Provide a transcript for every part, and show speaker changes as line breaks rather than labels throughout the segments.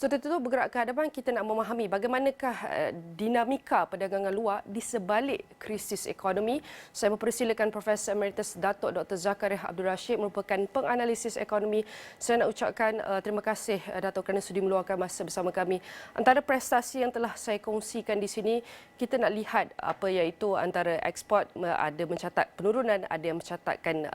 So tentu bergerak ke hadapan, kita nak memahami bagaimanakah dinamika perdagangan luar di sebalik krisis ekonomi. Saya mempersilakan Profesor Emeritus Datuk Dr. Zakaria Abdul Rashid merupakan penganalisis ekonomi. Saya nak ucapkan terima kasih Datuk kerana sudi meluangkan masa bersama kami. Antara prestasi yang telah saya kongsikan di sini, kita nak lihat apa iaitu antara ekspor ada mencatat penurunan, ada yang mencatatkan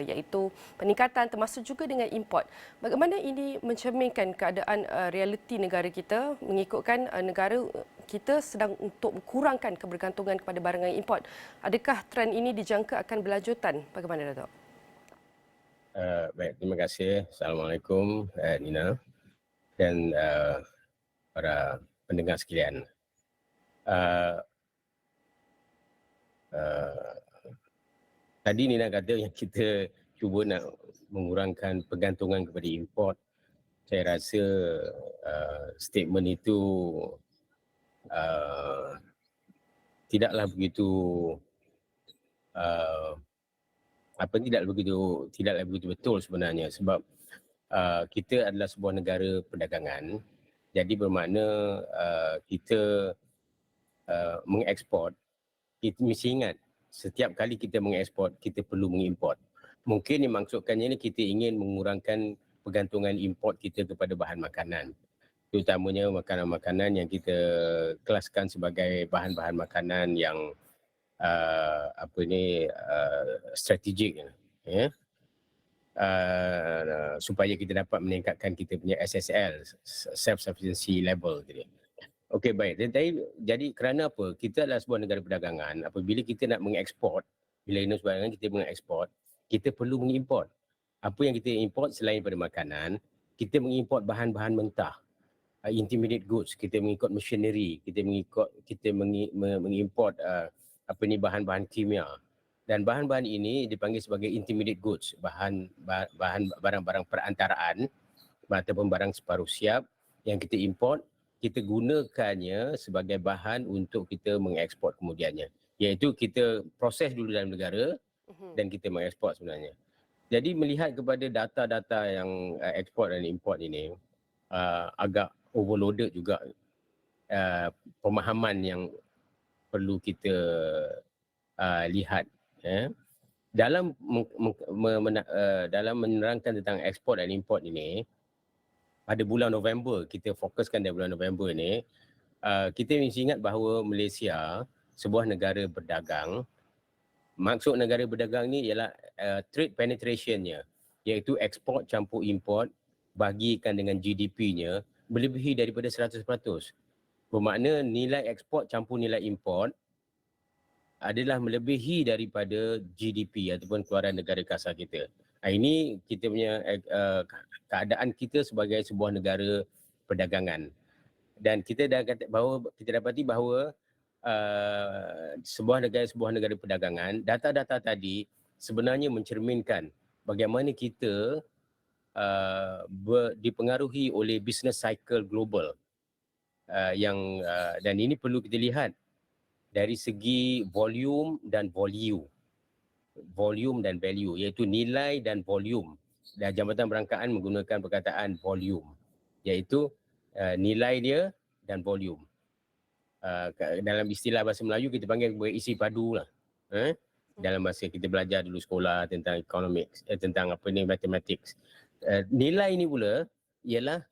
iaitu peningkatan termasuk juga dengan import. Bagaimana ini mencerminkan keadaan realiti negara kita mengikutkan negara kita sedang untuk kurangkan kebergantungan kepada barangan import. Adakah trend ini dijangka akan berlanjutan? Bagaimana Datuk?
Baik, terima kasih. Assalamualaikum Nina dan para pendengar sekalian. Tadi Nina kata yang kita cuba nak mengurangkan pergantungan kepada import. Saya rasa statement itu tidaklah begitu tidaklah begitu betul sebenarnya, sebab kita adalah sebuah negara perdagangan. Jadi bermakna kita mengeksport, kita mesti ingat setiap kali kita mengeksport kita perlu mengimport. Mungkin dimaksudkannya ni kita ingin mengurangkan pergantungan import kita kepada bahan makanan, terutamanya makanan-makanan yang kita kelaskan sebagai bahan-bahan makanan yang strategik, ya. Supaya kita dapat meningkatkan kita punya SSL, self-sufficiency level. Okey, baik. Jadi kerana apa? Kita adalah sebuah negara perdagangan. Apabila kita nak mengeksport, bila ini sebuah kita mengeksport, kita perlu mengimport. Apa yang kita import selain daripada makanan, kita mengimport bahan-bahan mentah, intermediate goods, kita mengikut machinery, kita mengimport bahan-bahan kimia. Dan bahan-bahan ini dipanggil sebagai intermediate goods, barang-barang perantaraan ataupun barang separuh siap yang kita import, kita gunakannya sebagai bahan untuk kita mengeksport kemudiannya. Iaitu kita proses dulu dalam negara dan kita mengeksport sebenarnya. Jadi melihat kepada data-data yang ekspor dan import ini, agak overloaded juga pemahaman yang perlu kita lihat. Dalam menerangkan tentang ekspor dan import ini, pada bulan November, kita fokuskan dari bulan November ini, kita mesti ingat bahawa Malaysia, sebuah negara berdagang, maksud negara berdagang ni ialah trade penetration-nya, iaitu ekspor campur import bagikan dengan GDP-nya melebihi daripada 100%. Bermakna nilai ekspor campur nilai import adalah melebihi daripada GDP ataupun keluaran negara kasar kita. Ini kita punya keadaan kita sebagai sebuah negara perdagangan. Dan kita dapati bahawa sebuah negara perdagangan, data-data tadi sebenarnya mencerminkan bagaimana kita dipengaruhi oleh business cycle global dan ini perlu kita lihat dari segi volume dan value, iaitu nilai dan volume. Dan Jabatan Perangkaan menggunakan perkataan volume, iaitu nilai dia dan volume. Dalam istilah bahasa Melayu kita panggil isi padu lah. Dalam masa kita belajar dulu sekolah tentang economics, tentang mathematics. Nilai ini pula ialah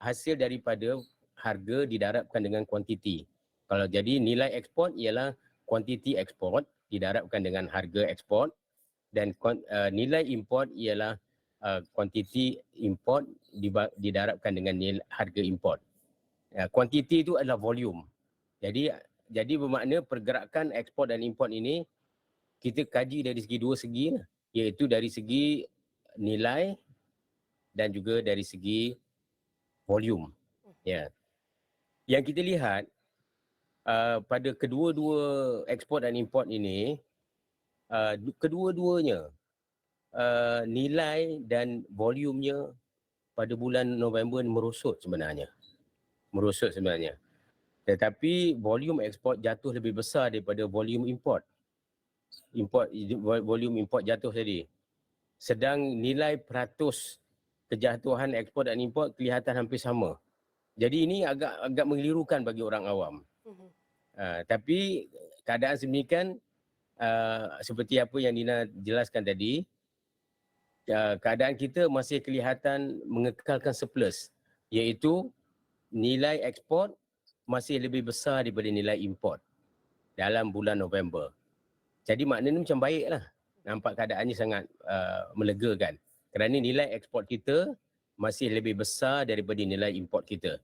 hasil daripada harga didarabkan dengan kuantiti. Kalau jadi nilai ekspor ialah kuantiti ekspor didarabkan dengan harga ekspor, dan nilai import ialah kuantiti import didarabkan dengan harga import. Kuantiti itu adalah volume. Jadi bermakna pergerakan ekspor dan import ini kita kaji dari segi dua segi, iaitu dari segi nilai dan juga dari segi volume. Ya. Yang kita lihat pada kedua-dua ekspor dan import ini, kedua-duanya nilai dan volumenya pada bulan November merosot sebenarnya. Tetapi volume ekspor jatuh lebih besar daripada volume import. Volume import jatuh tadi. Sedang nilai peratus kejatuhan ekspor dan import kelihatan hampir sama. Jadi ini agak mengelirukan bagi orang awam. Tapi keadaan sedemikian seperti apa yang Nina jelaskan tadi, keadaan kita masih kelihatan mengekalkan surplus, iaitu nilai ekspor masih lebih besar daripada nilai import dalam bulan November. Jadi maknanya macam baiklah. Nampak keadaannya sangat melegakan. Kerana nilai ekspor kita masih lebih besar daripada nilai import kita.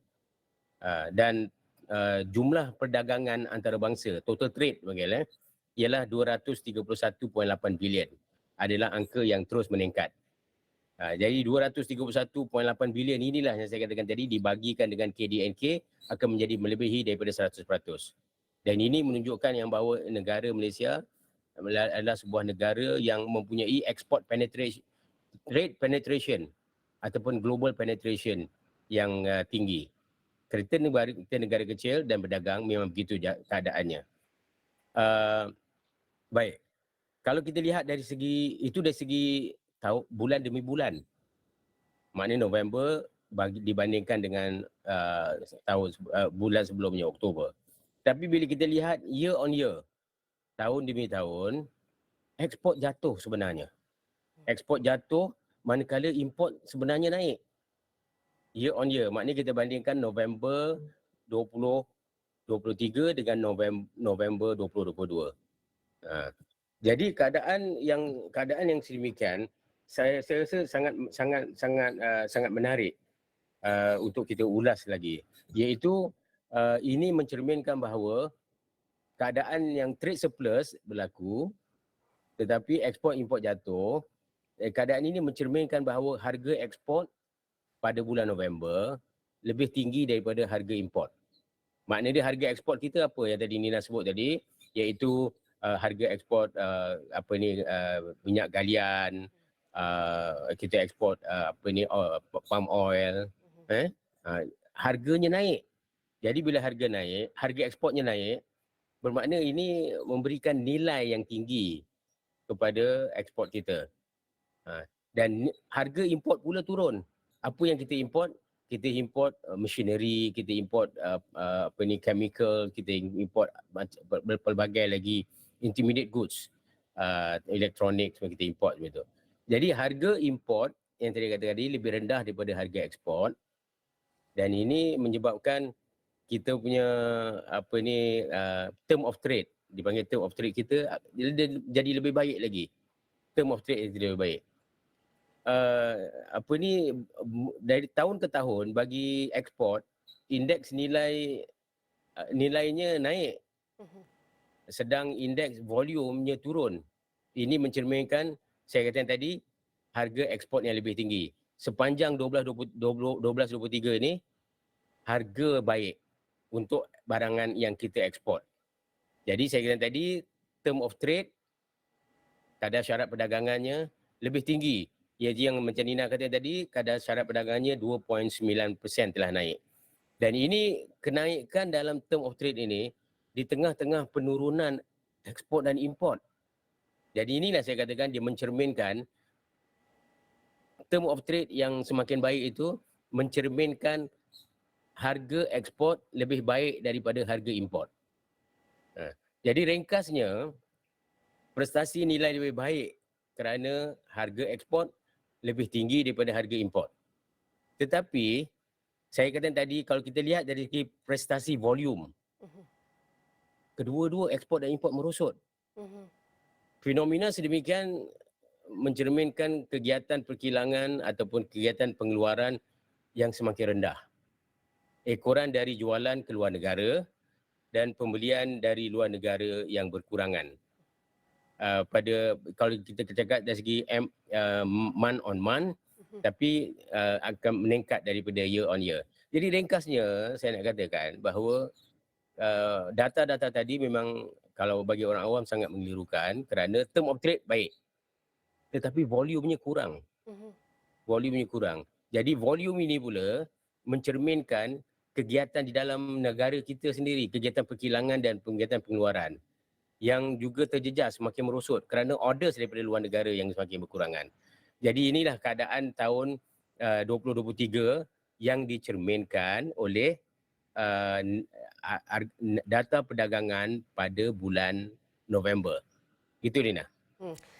Dan jumlah perdagangan antarabangsa, total trade panggil, ialah 231.8 bilion. Adalah angka yang terus meningkat. Jadi 231.8 bilion inilah yang saya katakan tadi dibagikan dengan KDNK akan menjadi melebihi daripada 100%. Dan ini menunjukkan yang bahawa negara Malaysia adalah sebuah negara yang mempunyai export penetration, trade penetration ataupun global penetration yang tinggi. Kita negara kecil dan berdagang memang begitu keadaannya. Baik. Kalau kita lihat dari segi bulan demi bulan. Maknanya November dibandingkan dengan bulan sebelumnya, Oktober. Tapi bila kita lihat year on year, tahun demi tahun, ekspor jatuh sebenarnya. Ekspor jatuh manakala import sebenarnya naik. Year on year, maknanya kita bandingkan November 2023 dengan November 2022. Jadi keadaan yang sedemikian, saya rasa sangat menarik untuk kita ulas lagi. Iaitu ini mencerminkan bahawa keadaan yang trade surplus berlaku tetapi ekspor import jatuh. Keadaan ini mencerminkan bahawa harga ekspor pada bulan November lebih tinggi daripada harga import. Maknanya harga ekspor kita apa yang tadi Nina sebut tadi, iaitu harga ekspor minyak galian, kita ekspor palm oil, harganya naik. Jadi bila harga naik, harga ekspornya naik, bermakna ini memberikan nilai yang tinggi kepada ekspor kita. Dan harga import pula turun. Apa yang kita import? Kita import machinery, kita import chemical, kita import berbagai lagi intermediate goods, elektronik semua kita import begitu. Jadi harga import yang tadi kata tadi lebih rendah daripada harga ekspor, dan ini menyebabkan kita punya term of trade, dipanggil term of trade kita jadi lebih baik lagi. Term of trade jadi lebih baik. Dari tahun ke tahun bagi ekspor, indeks nilainya naik. Sedang indeks volumenya turun. Ini mencerminkan, saya katakan tadi, harga ekspor yang lebih tinggi. Sepanjang 12-23 ni, harga baik untuk barangan yang kita ekspor. Jadi saya katakan tadi, term of trade, kadar syarat perdagangannya lebih tinggi. Iaitu yang macam Nina kata tadi, kadar syarat perdagangannya 2.9% telah naik. Dan ini kenaikan dalam term of trade ini di tengah-tengah penurunan ekspor dan import. Jadi inilah saya katakan dia mencerminkan term of trade yang semakin baik itu mencerminkan harga ekspor lebih baik daripada harga import. Jadi ringkasnya, prestasi nilai lebih baik kerana harga ekspor lebih tinggi daripada harga import. Tetapi saya katakan tadi, kalau kita lihat dari segi prestasi volume, kedua-dua ekspor dan import merosot. Fenomena sedemikian mencerminkan kegiatan perkilangan ataupun kegiatan pengeluaran yang semakin rendah. Ekoran dari jualan ke luar negara dan pembelian dari luar negara yang berkurangan. Kalau kita cakap dari segi month on month, tapi akan meningkat daripada year on year. Jadi ringkasnya saya nak katakan bahawa data-data tadi memang kalau bagi orang awam sangat mengelirukan kerana term of trade baik, tetapi volumenya kurang. Volumenya kurang. Jadi volume ini pula mencerminkan kegiatan di dalam negara kita sendiri, kegiatan perkilangan dan kegiatan pengeluaran yang juga terjejas semakin merosot kerana orders daripada luar negara yang semakin berkurangan. Jadi inilah keadaan tahun 2023 yang dicerminkan oleh data perdagangan pada bulan November. Itu Rina.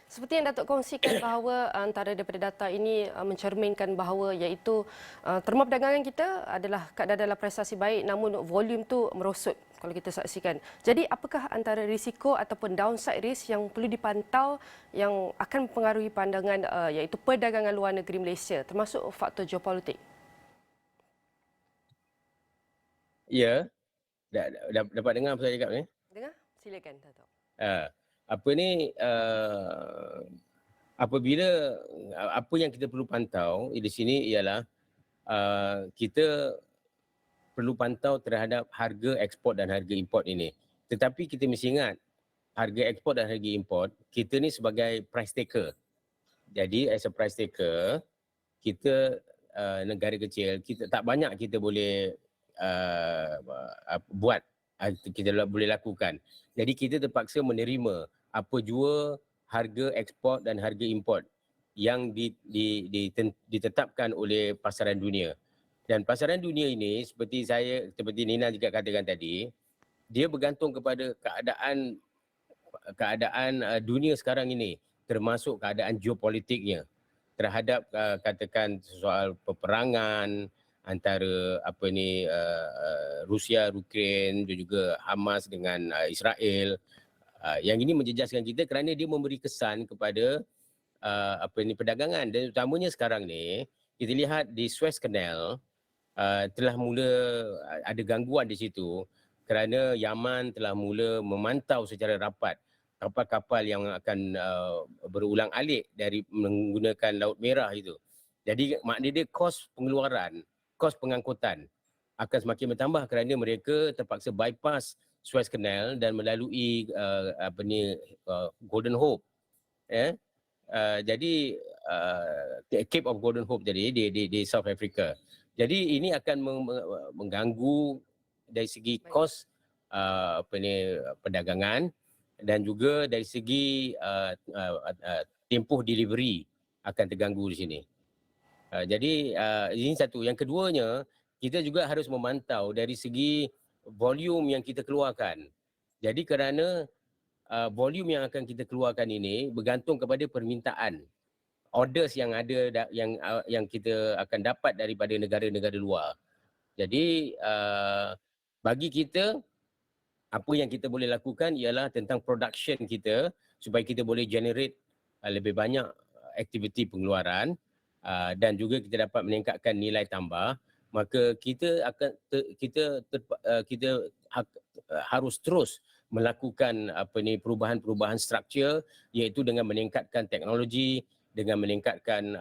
Seperti yang Datuk kongsikan bahawa antara daripada data ini mencerminkan bahawa iaitu terma perdagangan kita adalah keadaan dalam prestasi baik namun volume tu merosot kalau kita saksikan. Jadi apakah antara risiko ataupun downside risk yang perlu dipantau yang akan mempengaruhi pandangan iaitu perdagangan luar negeri Malaysia termasuk faktor geopolitik?
Ya, dapat dengar apa saya cakap ni?
Dengar? Silakan Datuk.
Apa ni apabila apa yang kita perlu pantau di sini ialah kita perlu pantau terhadap harga ekspor dan harga import ini. Tetapi kita mesti ingat harga ekspor dan harga import kita ni sebagai price taker. Jadi as a price taker kita negara kecil, kita tak banyak kita boleh buat, kita boleh lakukan. Jadi kita terpaksa menerima apa jua harga ekspor dan harga import yang ditetapkan oleh pasaran dunia. Dan pasaran dunia ini seperti Nina juga katakan tadi, dia bergantung kepada keadaan dunia sekarang ini, termasuk keadaan geopolitiknya terhadap katakan soal peperangan antara Rusia, Ukraine dan juga Hamas dengan Israel. Yang ini menjejaskan kita kerana dia memberi kesan kepada perdagangan, dan utamanya sekarang ni kita lihat di Suez Canal telah mula ada gangguan di situ kerana Yaman telah mula memantau secara rapat kapal-kapal yang akan berulang alik dari menggunakan Laut Merah itu. Jadi maknanya dia kos pengeluaran, kos pengangkutan akan semakin bertambah kerana mereka terpaksa bypass Suez Canal dan melalui Golden Hope. Jadi Cape of Golden Hope tadi di South Africa. Jadi ini akan mengganggu dari segi kos perdagangan dan juga dari segi tempoh delivery akan terganggu di sini. Jadi ini satu. Yang keduanya, kita juga harus memantau dari segi volume yang kita keluarkan. Jadi kerana volume yang akan kita keluarkan ini bergantung kepada permintaan, orders yang ada yang kita akan dapat daripada negara-negara luar. Jadi bagi kita, apa yang kita boleh lakukan ialah tentang production kita supaya kita boleh generate lebih banyak aktiviti pengeluaran dan juga kita dapat meningkatkan nilai tambah. Maka kita harus terus melakukan perubahan-perubahan struktur, iaitu dengan meningkatkan teknologi, dengan meningkatkan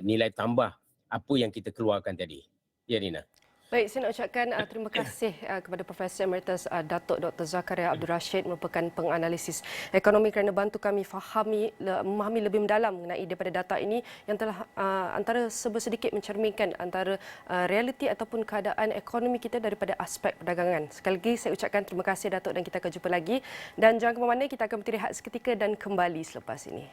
nilai tambah apa yang kita keluarkan tadi. Ya Nina.
Baik, saya nak ucapkan terima kasih kepada Profesor Emeritus Datuk Dr. Zakaria Abdul Rashid merupakan penganalisis ekonomi kerana bantu kami memahami lebih mendalam mengenai daripada data ini yang telah antara sedikit mencerminkan antara realiti ataupun keadaan ekonomi kita daripada aspek perdagangan. Sekali lagi saya ucapkan terima kasih Datuk dan kita akan jumpa lagi. Dan jangan ke mana-mana, kita akan berhenti rehat seketika dan kembali selepas ini.